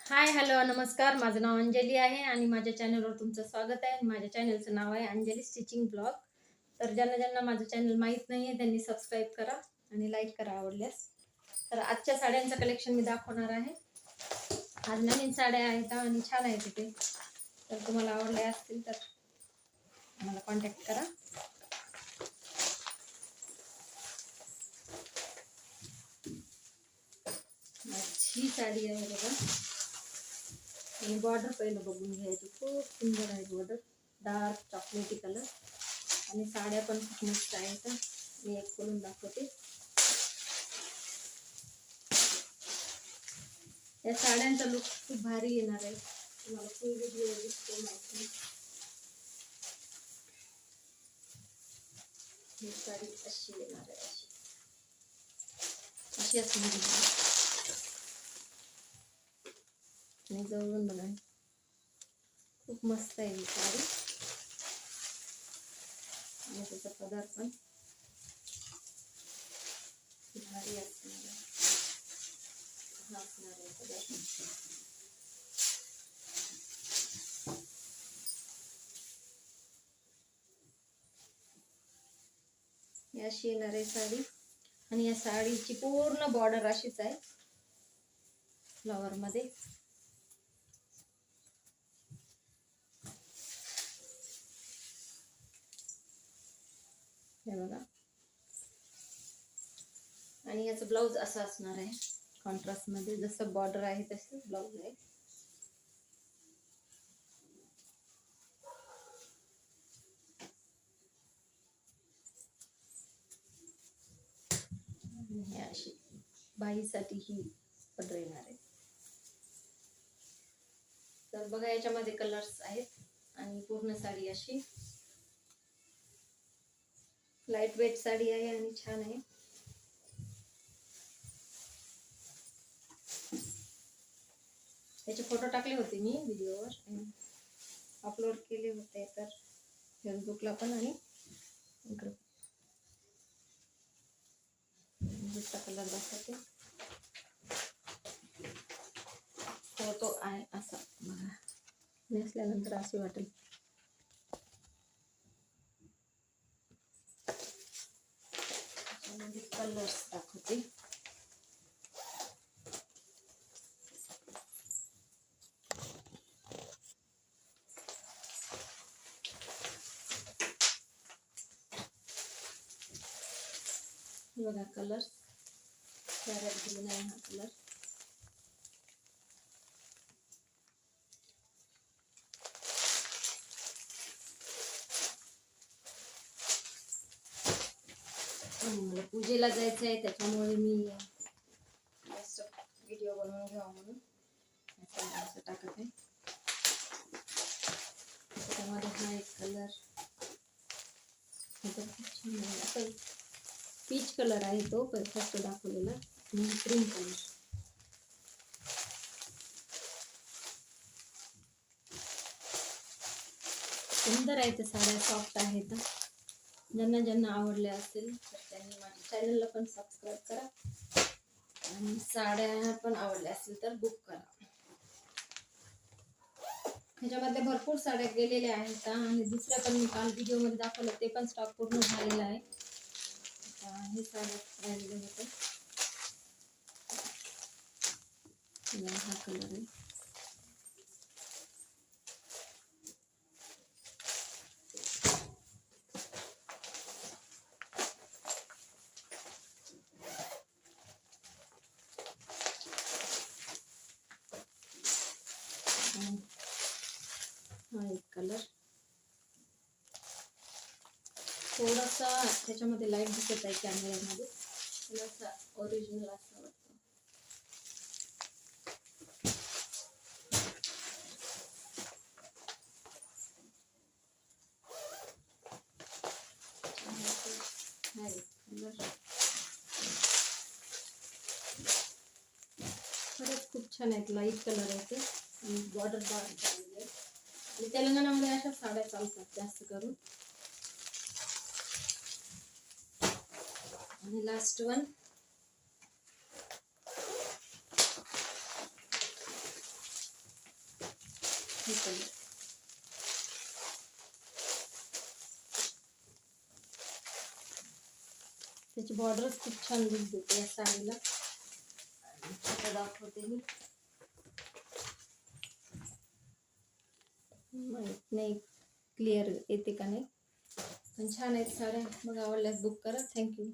हाय, hello, नमस्कार. माझं नाव अंजली आहे आणि माझ्या चॅनलवर तुमचं स्वागत आहे. माझ्या चॅनलचं नाव आहे अंजली स्टिचिंग ब्लॉग. तर ज्यांना ज्यांना माझं चॅनल माहीत नाही आहे त्यांनी सबस्क्राईब करा आणि लाईक करा आवडल्यास. तर आजच्या साड्यांचं कलेक्शन मी दाखवणार आहे. आज नवीन साड्या आहेत आणि छान आहेत ते. तर तुम्हाला आवडल्या असतील तर मला कॉन्टॅक्ट करा. ही साडी आहे बघा. आणि बॉर्डर पहिलं बघून घ्यायची. खूप सुंदर आहे बॉर्डर. डार्क चॉकलेटी कलर आणि साड्या पण खूप मस्त आहेत. मी एक खोलून दाखवते. या साड्यांचा लुक खूप भारी येणार आहे. तुम्हाला फुल व्हिडिओ दिसतो माहिती. ही साडी अशी येणार आहे. अशी असणार आहे. आणि जवळून बघा, खूप मस्त आहे ही साडी. आणि त्याचा पदर पण भारी असणार आहे. हा असणार आहे पदर. ही अशी येणार आहे साडी. आणि या साडीची पूर्ण बॉर्डर अशीच आहे फ्लॉवर मध्ये. हे बघा. आणि याचं ब्लाऊज असं असणार आहे कॉन्ट्रास्ट मध्ये. जसं बॉर्डर आहे तसं ब्लाऊज आहे. हे अशी बाईसाठी ही पदर येणार आहे. तर बघा, याच्यामध्ये कलर्स आहेत. आणि पूर्ण साडी अशी लाईट वेट साडी आहे आणि छान आहे. त्याचे फोटो टाकले होते मी व्हिडिओवर, अपलोड केले होते तर फेसबुकला पण. आणि इकडे दुसरा कलर दाखवते. फोटो आहे असा बघा. नेसल्यानंतर असे वाटेल. कलर्स दाखवते. बघा कलर. पॅरेट ग्रीन आहे हा कलर. मला पूजेला जायचं आहे त्याच्यामुळे मी व्हिडिओ बनवून घ्यावा म्हणून असं टाकत आहे. त्याच्यामध्ये हा एक कलर. असं पीच कलर आहे तो फक्त दाखवलेला. आणि क्रीम कलर. सुंदर आहे. ते साड्या सॉफ्ट आहेत. ज्यांना ज्यांना आवडल्या असेल तर त्यांनी माझ्या चॅनलला पण सबस्क्राईब करा. आणि साड्या पण आवडल्या असेल तर बुक करा. ह्याच्यामध्ये भरपूर साड्या गेलेल्या आहेत. आणि दुसऱ्या पण मी काल व्हिडिओमध्ये दाखवलं ते पण स्टॉक पूर्ण झालेला आहे. हे साड्या राहिलेले होते. हा कलर आहे. हा एक कलर. थोडासा त्याच्यामध्ये लाईट दिसत आहे कॅमेऱ्यामध्ये. थोडासा ओरिजिनल असं वाटतं. हा एक कलर. खरंच खूप छान आहेत. लाईट कलर आहे ते. आणि बॉर्डर डार्क आहे. आणि तेलंगणामध्ये अशा साड्या चालतात जास्त करून. आणि लास्ट वन. हे कलर. त्याची बॉर्डरच खूप छान दिसते या साडीला. आता दाखवते मी. माहित नाही क्लिअर येते का नाही, पण छान आहेत साड्या. मग आवडल्यास बुक करा. थँक्यू.